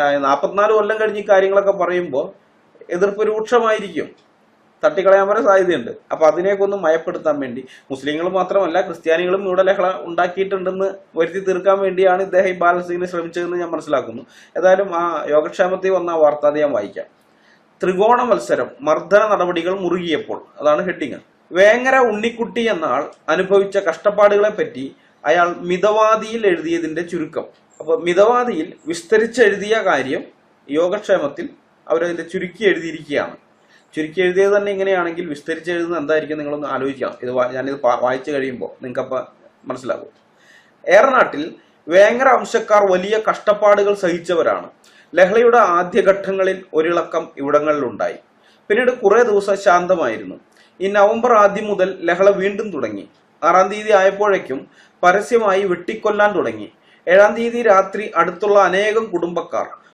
44 കൊല്ലം കഴിഞ്ഞ് ഈ കാര്യങ്ങളൊക്കെ പറയുമ്പോൾ എതിർപ്പ് രൂക്ഷമായിരിക്കും, തട്ടിക്കളയാൻ വരെ സാധ്യതയുണ്ട്. അപ്പൊ അതിനെയൊക്കെ ഒന്ന് മയപ്പെടുത്താൻ വേണ്ടി മുസ്ലിങ്ങൾ മാത്രമല്ല ക്രിസ്ത്യാനികളും ഇവിടെ ലഹള ഉണ്ടാക്കിയിട്ടുണ്ടെന്ന് വരുത്തി തീർക്കാൻ വേണ്ടിയാണ് ഇദ്ദേഹം ഈ ബാലൻസ് ചെയ്യാൻ ശ്രമിച്ചതെന്ന് ഞാൻ മനസ്സിലാക്കുന്നു. ഏതായാലും ആ യോഗക്ഷേമത്തിൽ വന്ന ആ വാർത്ത അത് ഞാൻ വായിക്കാം. ത്രികോണ മത്സരം, മർദ്ദന നടപടികൾ മുറുകിയപ്പോൾ, അതാണ് ഹെഡിങ്. വേങ്ങര ഉണ്ണിക്കുട്ടി എന്ന ആൾ അനുഭവിച്ച കഷ്ടപ്പാടുകളെ പറ്റി അയാൾ മിതവാദിയിൽ എഴുതിയതിന്റെ ചുരുക്കം. അപ്പൊ മിതവാദിയിൽ വിസ്തരിച്ചെഴുതിയ കാര്യം യോഗക്ഷേമത്തിൽ അവരതിന്റെ ചുരുക്കി എഴുതിയിരിക്കുകയാണ്. ചുരുക്കി എഴുതിയത് തന്നെ ഇങ്ങനെയാണെങ്കിൽ വിസ്തരിച്ചെഴുതുന്നത് എന്തായിരിക്കും നിങ്ങളൊന്ന് ആലോചിക്കാം. ഞാനിത് വായിച്ചു കഴിയുമ്പോൾ നിങ്ങൾക്കപ്പോൾ മനസ്സിലാകും. ഏറനാട്ടിൽ വേങ്ങര അംശക്കാർ വലിയ കഷ്ടപ്പാടുകൾ സഹിച്ചവരാണ്. ലഹളയുടെ ആദ്യഘട്ടങ്ങളിൽ ഒരിളക്കം ഇവിടങ്ങളിലുണ്ടായി. പിന്നീട് കുറെ ദിവസം ശാന്തമായിരുന്നു. ഈ നവംബർ ആദ്യം മുതൽ ലഹള വീണ്ടും തുടങ്ങി. 6-ാം തീയതി ആയപ്പോഴേക്കും പരസ്യമായി വെട്ടിക്കൊല്ലാൻ തുടങ്ങി. 7-ാം തീയതി രാത്രി അടുത്തുള്ള അനേകം കുടുംബക്കാർ